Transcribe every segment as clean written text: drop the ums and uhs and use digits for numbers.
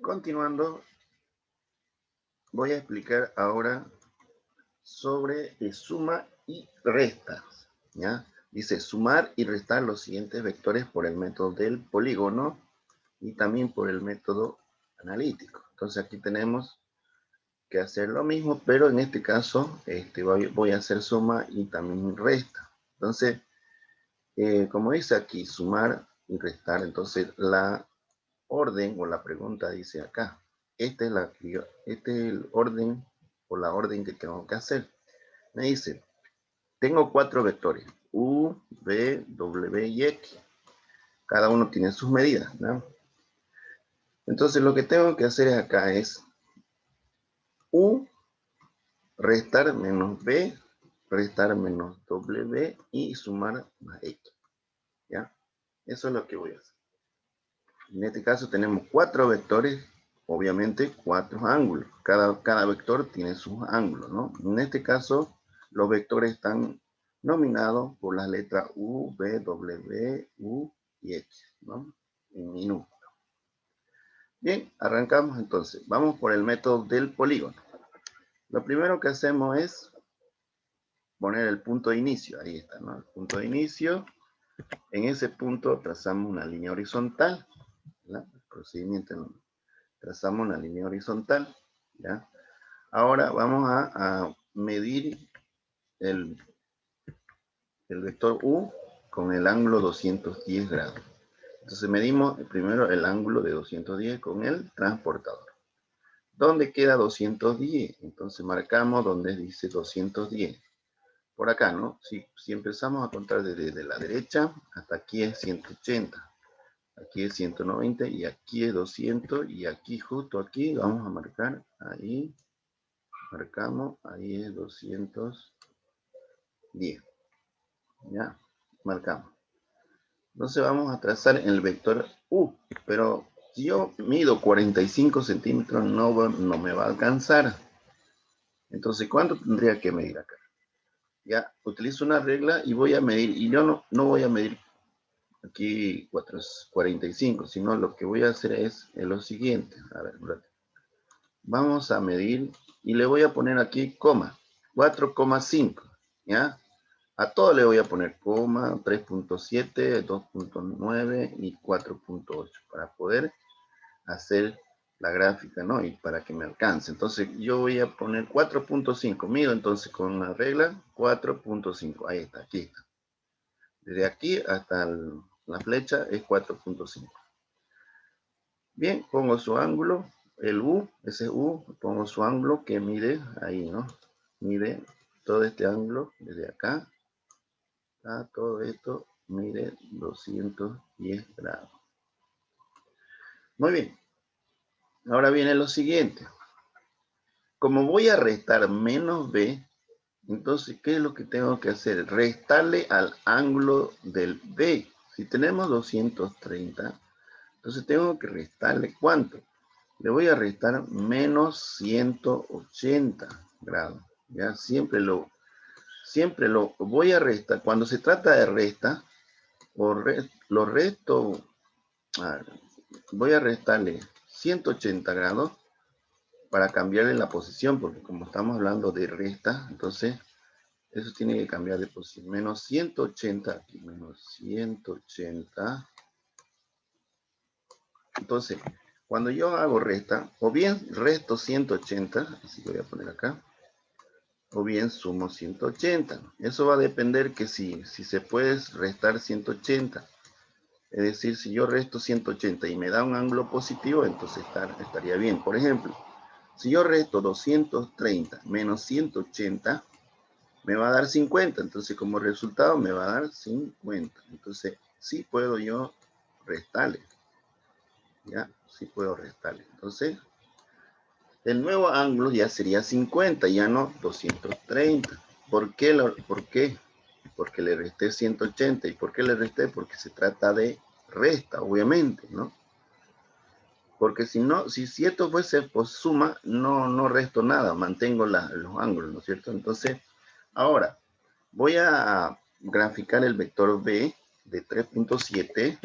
Continuando, voy a explicar ahora sobre suma y resta, ¿ya? Dice sumar y restar los siguientes vectores por el método del polígono y también por el método analítico. Entonces aquí tenemos que hacer lo mismo, pero en este caso voy a hacer suma y también resta. Entonces, como dice aquí, sumar y restar, entonces la orden o la pregunta dice acá, este es el orden o la orden que tengo que hacer. Me dice, tengo 4 vectores, U, V, W y X. Cada uno tiene sus medidas, ¿no? Entonces lo que tengo que hacer acá es U restar menos B, restar menos W y sumar más X, ¿ya? Eso es lo que voy a hacer. En este caso tenemos 4 vectores, obviamente 4 ángulos. Cada vector tiene sus ángulos, ¿no? En este caso, los vectores están nominados por las letras U, V, W, U y X, ¿no? En minúscula. Bien, arrancamos entonces. Vamos por el método del polígono. Lo primero que hacemos es poner el punto de inicio. Ahí está, ¿no? El punto de inicio. En ese punto trazamos una línea horizontal, ¿verdad? El procedimiento en trazamos una línea horizontal, ¿ya? Ahora vamos a medir el vector U con el ángulo 210 grados. Entonces medimos primero el ángulo de 210 con el transportador. ¿Dónde queda 210? Entonces marcamos donde dice 210. Por acá, ¿no? Si empezamos a contar desde la derecha, hasta aquí es 180. Aquí es 190 y aquí es 200 y aquí justo aquí vamos a marcar ahí. Marcamos, ahí es 210. Ya, marcamos. Entonces vamos a trazar el vector U, pero si yo mido 45 centímetros no me va a alcanzar. Entonces, ¿cuánto tendría que medir acá? Ya, utilizo una regla y voy a medir, y yo no voy a medir aquí 45, sino lo que voy a hacer es lo siguiente. A ver, vamos a medir y le voy a poner aquí coma, 4,5, ¿ya? A todo le voy a poner coma, 3.7, 2.9 y 4.8 para poder hacer la gráfica, ¿no? Y para que me alcance. Entonces yo voy a poner 4.5. Mido entonces con una regla 4.5. Ahí está, aquí está. Desde aquí hasta la flecha es 4.5. Bien, pongo su ángulo, el U, ese U, pongo su ángulo que mide ahí, ¿no? Mide todo este ángulo desde acá. Todo esto mide 210 grados. Muy bien. Ahora viene lo siguiente. Como voy a restar menos B, entonces, ¿qué es lo que tengo que hacer? Restarle al ángulo del B. Si tenemos 230, entonces tengo que restarle ¿cuánto? Le voy a restar menos 180 grados. Ya siempre lo voy a restar. Cuando se trata de resta, lo resto, voy a restarle 180 grados para cambiarle la posición, porque como estamos hablando de resta, entonces eso tiene que cambiar de posición. Menos 180, aquí menos 180. Entonces, cuando yo hago resta, o bien resto 180, así que voy a poner acá, o bien sumo 180. Eso va a depender que si se puede restar 180. Es decir, si yo resto 180 y me da un ángulo positivo, entonces estaría bien. Por ejemplo, si yo resto 230 menos 180, me va a dar 50. Entonces, como resultado, me va a dar 50. Entonces, sí puedo yo restarle. ¿Ya? Sí puedo restarle. Entonces, el nuevo ángulo ya sería 50, ya no 230. ¿Por qué? ¿Por qué? Porque le resté 180. ¿Y por qué le resté? Porque se trata de resta, obviamente, ¿no? Porque si no, si esto fuese por suma, no resto nada, mantengo los ángulos, ¿no es cierto? Entonces, ahora, voy a graficar el vector B de 3.7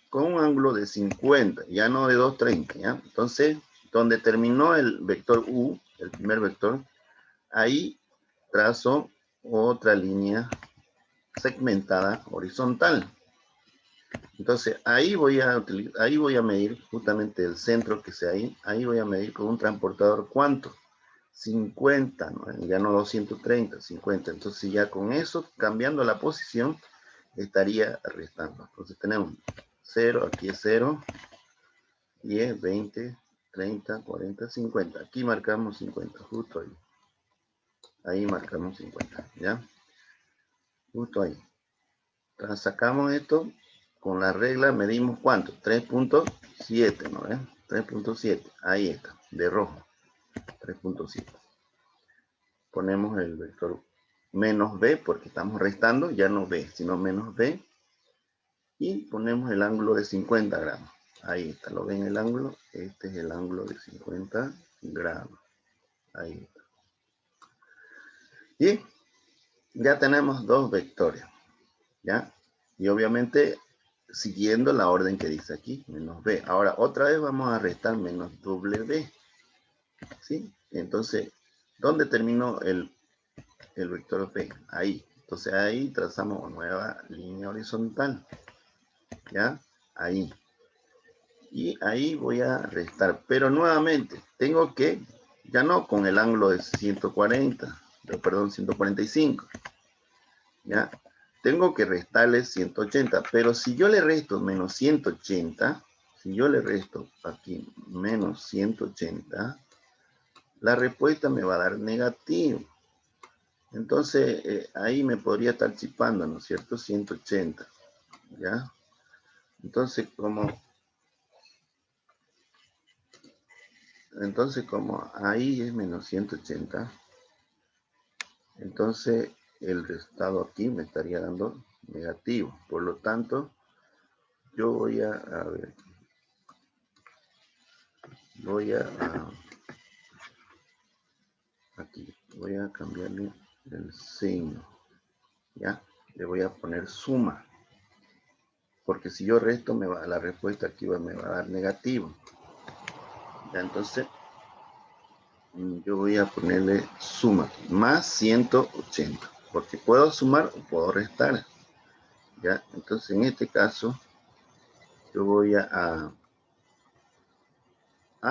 con un ángulo de 50, ya no de 230, ¿ya? Entonces, donde terminó el vector U, el primer vector, ahí trazo otra línea segmentada horizontal. Entonces, ahí voy a medir justamente el centro que sea ahí voy a medir con un transportador, ¿cuánto? 50, ¿no? Ya no 230, 50. Entonces, ya con eso, cambiando la posición, estaría restando. Entonces, tenemos 0, aquí es 0, 10, 20, 30, 40, 50. Aquí marcamos 50, justo ahí. Ahí marcamos 50, ¿ya? Justo ahí. Entonces, sacamos esto. Con la regla medimos ¿cuánto? 3.7, ¿no? 3.7. Ahí está, de rojo. 3.7. Ponemos el vector menos b porque estamos restando, ya no b, sino menos b. Y ponemos el ángulo de 50 grados. Ahí está, ¿lo ven el ángulo? Este es el ángulo de 50 grados. Ahí está. Y ya tenemos dos vectores, ¿ya? Y obviamente siguiendo la orden que dice aquí, menos b. Ahora, otra vez vamos a restar menos w, ¿sí? Entonces, ¿dónde terminó el vector b? Ahí. Entonces, ahí trazamos nueva línea horizontal, ¿ya? Ahí. Y ahí voy a restar. Pero nuevamente, tengo que, ya no con el ángulo de 140, perdón, 145, ¿ya? Tengo que restarle 180, pero si yo le resto menos 180, si yo le resto aquí menos 180, la respuesta me va a dar negativo. Entonces, ahí me podría estar chipando, ¿no es cierto? 180, ¿ya? Entonces, como ahí es menos 180, entonces el resultado aquí me estaría dando negativo. Por lo tanto, yo voy a ver, aquí, voy a cambiarle el signo, ¿ya? Le voy a poner suma, porque si yo resto, la respuesta aquí me va a dar negativo. ¿Ya? Entonces, yo voy a ponerle suma, más 180, porque puedo sumar o puedo restar, ¿ya? Entonces, en este caso, yo voy a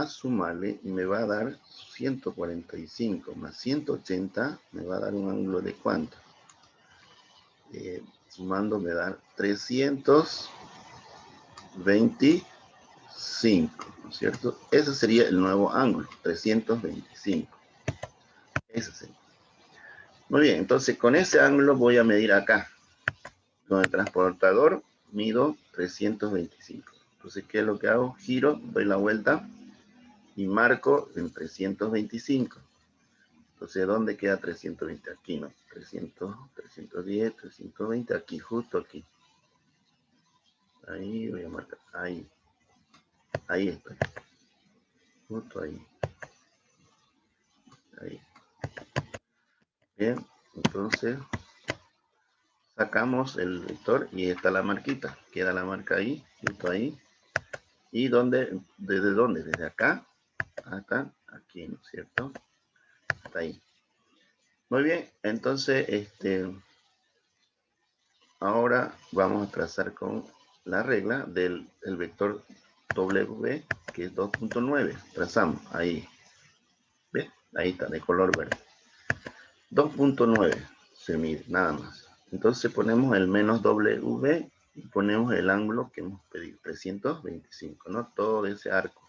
sumarle y me va a dar 145 más 180, me va a dar un ángulo de ¿cuánto? Sumando me da 325, ¿no es cierto? Ese sería el nuevo ángulo, 325. Ese sería. Muy bien, entonces con ese ángulo voy a medir acá. Con el transportador mido 325. Entonces, ¿qué es lo que hago? Giro, doy la vuelta y marco en 325. Entonces, ¿dónde queda 320? Aquí, ¿no? 300, 310, 320, aquí, justo aquí. Ahí voy a marcar, ahí. Ahí estoy. Justo ahí. Ahí. Bien, entonces sacamos el vector y está la marquita. Queda la marca ahí, justo ahí. ¿Y dónde? ¿Desde dónde? Desde acá hasta aquí, ¿no es cierto? Hasta ahí. Muy bien, entonces ahora vamos a trazar con la regla del vector W, que es 2.9. Trazamos ahí. ¿Ves? Ahí está, de color verde. 2.9 se mide, nada más. Entonces ponemos el menos W y ponemos el ángulo que hemos pedido, 325, ¿no? Todo ese arco,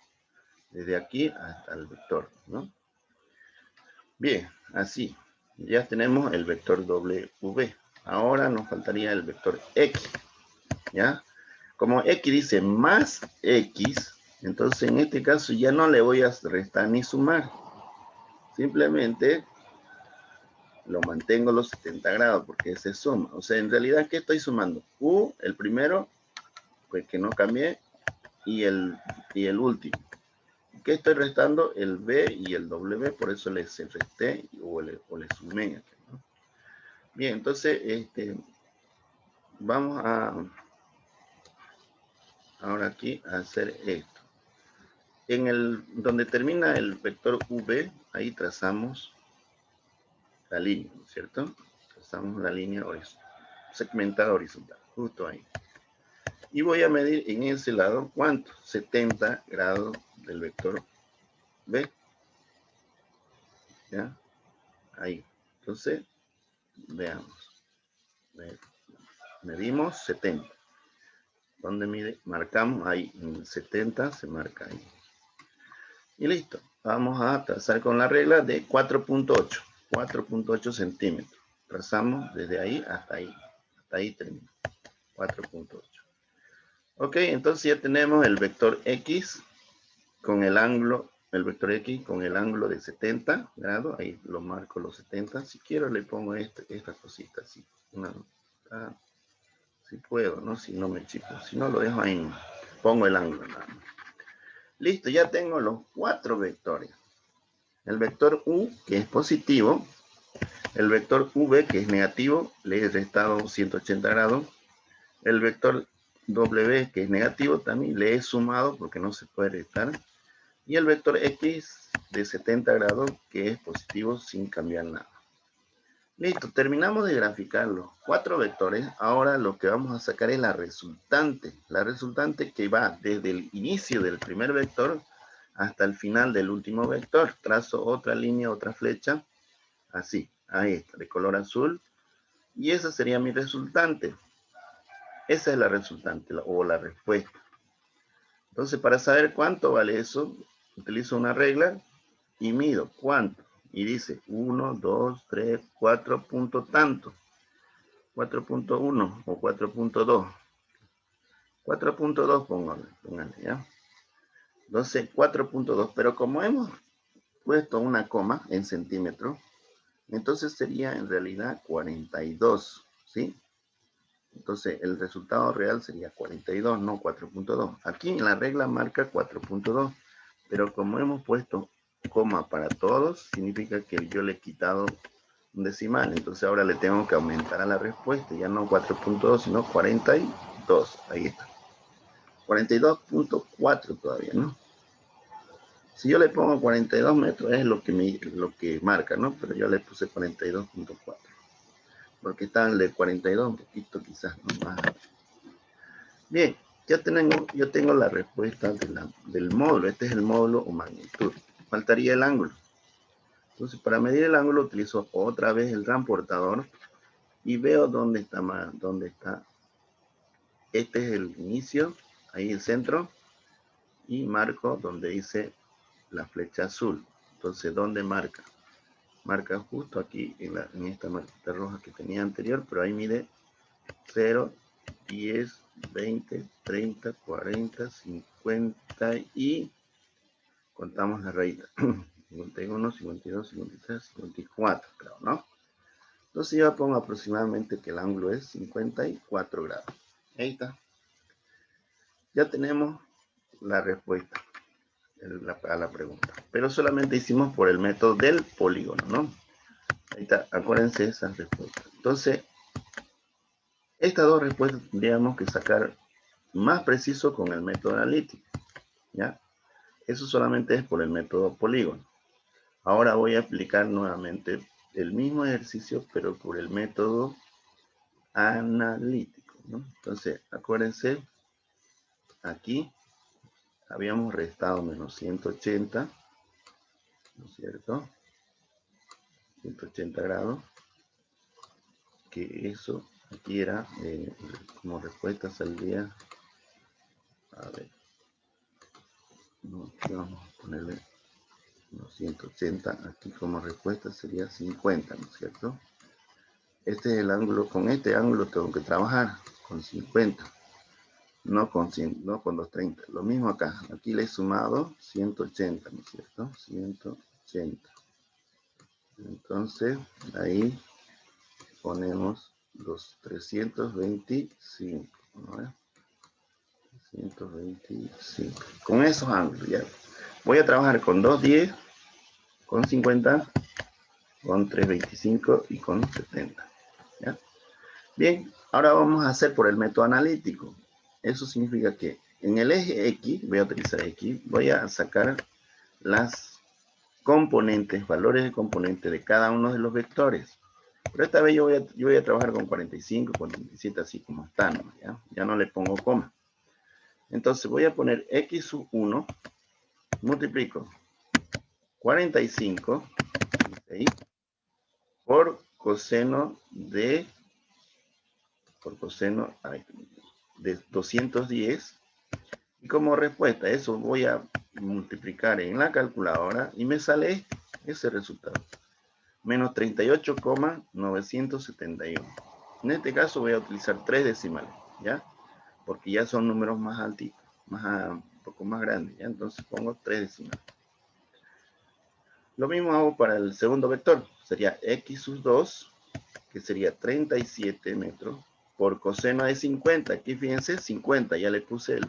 desde aquí hasta el vector, ¿no? Bien, así. Ya tenemos el vector W. Ahora nos faltaría el vector X, ¿ya? Como X dice más X, entonces en este caso ya no le voy a restar ni sumar. Simplemente lo mantengo los 70 grados porque se suma. O sea, en realidad, ¿qué estoy sumando? U, el primero, pues que no cambié, y el último. ¿Qué estoy restando? El B y el W, por eso les resté o le sumé. ¿No? Bien, entonces, vamos ahora aquí hacer esto. Donde termina el vector V, ahí trazamos la línea, ¿no es cierto? Trazamos la línea segmentada horizontal, justo ahí. Y voy a medir en ese lado, ¿cuánto? 70 grados del vector B. ¿Ya? Ahí. Entonces, veamos. Medimos 70. ¿Dónde mide? Marcamos ahí. En 70 se marca ahí. Y listo. Vamos a trazar con la regla de 4.8. 4.8 centímetros. Trazamos desde ahí hasta ahí. Hasta ahí termina. 4.8. Ok, entonces ya tenemos el vector X con el ángulo, el vector X con el ángulo de 70 grados. Ahí lo marco los 70. Si quiero le pongo esta cosita así. Si puedo, ¿no? Si no me chico. Si no lo dejo ahí. Pongo el ángulo nada más. Listo, ya tengo los 4 vectores. El vector U, que es positivo. El vector V, que es negativo, le he restado 180 grados. El vector W, que es negativo, también le he sumado porque no se puede restar. Y el vector X de 70 grados, que es positivo sin cambiar nada. Listo, terminamos de graficar los 4 vectores. Ahora lo que vamos a sacar es la resultante. La resultante que va desde el inicio del primer vector hasta el final del último vector. Trazo otra línea, otra flecha. Así, ahí está, de color azul. Y esa sería mi resultante. Esa es la resultante o la respuesta. Entonces, para saber cuánto vale eso, utilizo una regla y mido cuánto. Y dice 1, 2, 3, 4 punto tanto. 4.1 o 4.2. 4.2 póngale, ¿ya? Entonces, 4.2. Pero como hemos puesto una coma en centímetros, entonces sería en realidad 42, ¿sí? Entonces, el resultado real sería 42, no 4.2. Aquí en la regla marca 4.2, pero como hemos puesto coma para todos, significa que yo le he quitado un decimal. Entonces, ahora le tengo que aumentar a la respuesta, ya no 4.2, sino 42. Ahí está. 42.4 todavía, ¿no? Si yo le pongo 42 metros, es lo que marca, ¿no? Pero yo le puse 42.4. Porque está el de 42 un poquito quizás, ¿no? Más. Bien, yo tengo la respuesta del módulo. Este es el módulo o magnitud. Faltaría el ángulo. Entonces, para medir el ángulo, utilizo otra vez el transportador y veo dónde está. Este es el inicio, ahí el centro, y marco donde dice la flecha azul. Entonces, ¿dónde marca? Marca justo aquí en esta marquita roja que tenía anterior, pero ahí mide 0, 10, 20, 30, 40, 50 y contamos la raíz. 51, 52, 53, 54, creo, ¿no? Entonces yo pongo aproximadamente que el ángulo es 54 grados. Ahí está. Ya tenemos la respuesta a la pregunta. Pero solamente hicimos por el método del polígono, ¿no? Ahí está. Acuérdense esas respuestas. Entonces, estas dos respuestas tendríamos que sacar más preciso con el método analítico, ¿ya? Eso solamente es por el método polígono. Ahora voy a aplicar nuevamente el mismo ejercicio, pero por el método analítico, ¿no? Entonces, acuérdense, aquí habíamos restado menos 180, ¿no es cierto? 180 grados, que eso aquí era, como respuesta saldría, a ver, no, aquí vamos a ponerle unos 180, aquí como respuesta sería 50, ¿no es cierto? Este es el ángulo, con este ángulo tengo que trabajar, con 50. No con 100, no con 230. Lo mismo acá. Aquí le he sumado 180, ¿no es cierto? 180. Entonces, ahí ponemos los 325. ¿No? 325. Con esos ángulos, ya. Voy a trabajar con 210, con 50, con 325 y con 70. ¿Ya? Bien, ahora vamos a hacer por el método analítico. Eso significa que En el eje X, voy a utilizar X, voy a sacar las componentes, valores de componente de cada uno de los vectores. Pero esta vez yo voy a trabajar con 45, 47, así como están, ¿ya? Ya no le pongo coma. Entonces voy a poner X sub 1, multiplico 45 ¿sí? por coseno de 210. Y como respuesta, eso voy a multiplicar en la calculadora y me sale ese resultado. Menos 38,971. En este caso voy a utilizar 3 decimales, ¿ya? Porque ya son números más altitos, un poco más grandes, ¿ya? Entonces pongo 3 decimales. Lo mismo hago para el segundo vector. Sería X sub 2, que sería 37 metros, por coseno de 50. Aquí fíjense, 50, ya le puse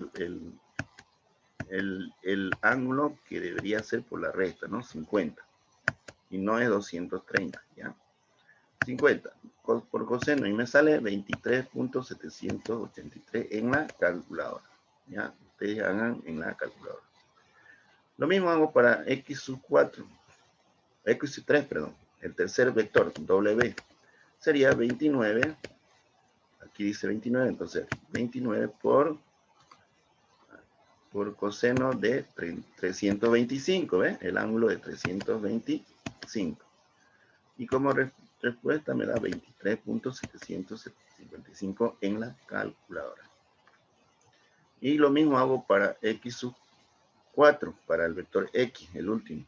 el ángulo que debería ser por la resta, ¿no? 50. Y no es 230, ¿ya? 50 por coseno y me sale 23.783 en la calculadora. ¿Ya? Ustedes hagan en la calculadora. Lo mismo hago para X sub 4. X sub 3, perdón. El tercer vector, W, sería 29. Aquí dice 29, entonces 29 por coseno de 325, ¿ves? El ángulo de 325. Y como respuesta me da 23.755 en la calculadora. Y lo mismo hago para X sub 4, para el vector X, el último.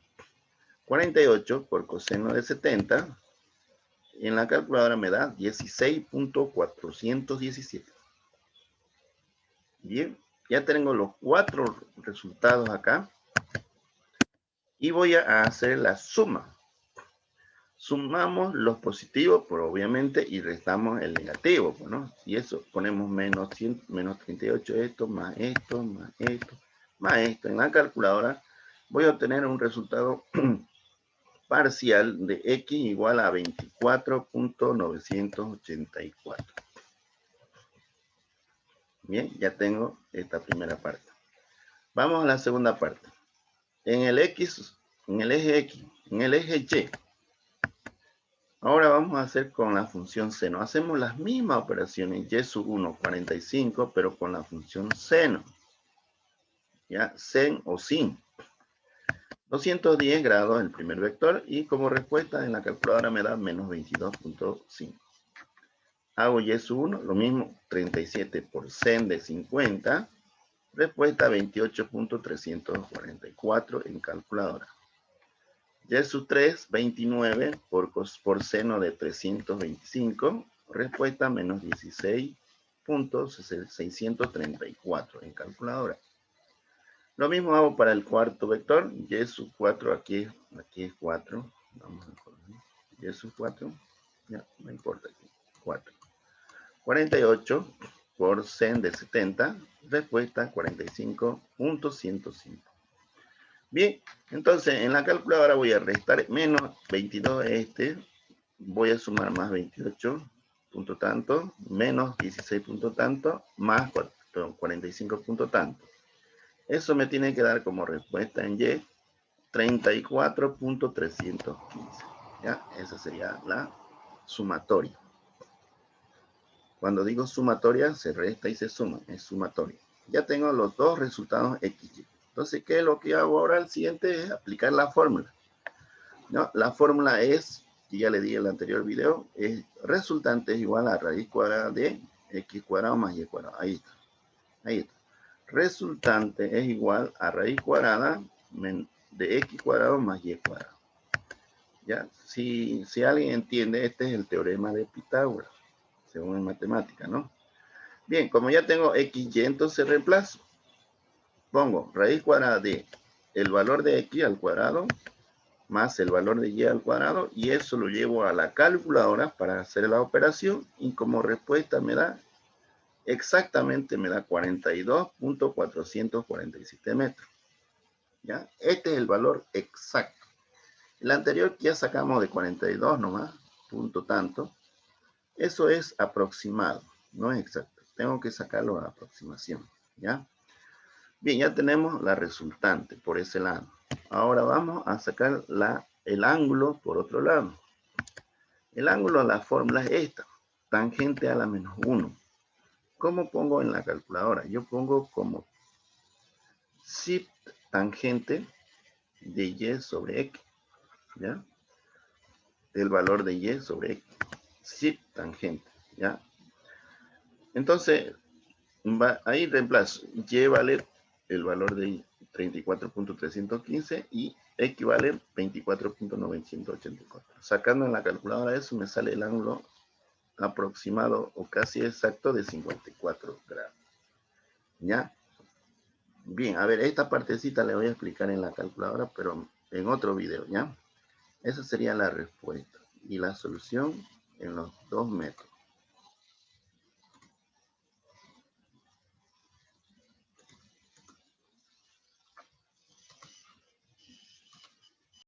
48 por coseno de 70. Y en la calculadora me da 16.417. Bien, ya tengo los 4 resultados acá. Y voy a hacer la suma. Sumamos los positivos, pues obviamente, y restamos el negativo, pues, ¿no? Y eso ponemos menos 38 esto, más esto, más esto, más esto. En la calculadora voy a obtener un resultado parcial de X igual a 24.984. Bien, ya tengo esta primera parte. Vamos a la segunda parte. En el X, en el eje X, en el eje Y, ahora vamos a hacer con la función seno. Hacemos las mismas operaciones, y sub 1, 45, pero con la función seno. ¿Ya? Sen o sin. 210 grados el primer vector y como respuesta en la calculadora me da menos 22.5. Hago y sub 1, lo mismo, 37 por sen de 50. Respuesta 28.344 en calculadora. Y sub 3, 29 por seno de 325. Respuesta menos 16.634 en calculadora. Lo mismo hago para el cuarto vector. Y sub 4, aquí es 4. Vamos a corregir. Y sub 4. Ya, no importa aquí. 4. 48 por sen de 70. Respuesta 45.105. Bien, entonces en la calculadora voy a restar menos 22 voy a sumar más 28 punto tanto, menos 16 punto tanto, más 45 punto tanto. Eso me tiene que dar como respuesta en Y 34.315. ¿Ya? Esa sería la sumatoria. Cuando digo sumatoria, se resta y se suma, es sumatoria. Ya tengo los dos resultados XY. Entonces, ¿qué es lo que hago ahora? El siguiente es aplicar la fórmula. ¿No? La fórmula es, que ya le di en el anterior video, es resultante es igual a raíz cuadrada de X cuadrado más Y cuadrado. Ahí está. Ahí está. Resultante es igual a raíz cuadrada de X cuadrado más Y cuadrado. ¿Ya? Si alguien entiende, este es el teorema de Pitágoras, según en matemática, ¿no? Bien, como ya tengo XY, entonces reemplazo. Pongo raíz cuadrada de el valor de X al cuadrado más el valor de Y al cuadrado y eso lo llevo a la calculadora para hacer la operación y como respuesta me da exactamente 42.447 metros. ¿Ya? Este es el valor exacto. El anterior que ya sacamos de 42 nomás, punto tanto. Eso es aproximado, no es exacto. Tengo que sacarlo a aproximación, ¿ya? Bien, ya tenemos la resultante por ese lado. Ahora vamos a sacar el ángulo por otro lado. El ángulo, la fórmula es esta. Tangente a la menos 1. ¿Cómo pongo en la calculadora? Yo pongo como psi tangente de y sobre x. ¿Ya? El valor de y sobre x. Psi tangente. ¿Ya? Entonces, ahí reemplazo. Y vale el valor de 34.315 y X vale 24.984. Sacando en la calculadora eso me sale el ángulo aproximado o casi exacto de 54 grados. ¿Ya? Bien, a ver, esta partecita le voy a explicar en la calculadora, pero en otro video, ¿ya? Esa sería la respuesta y la solución en los 2 metros.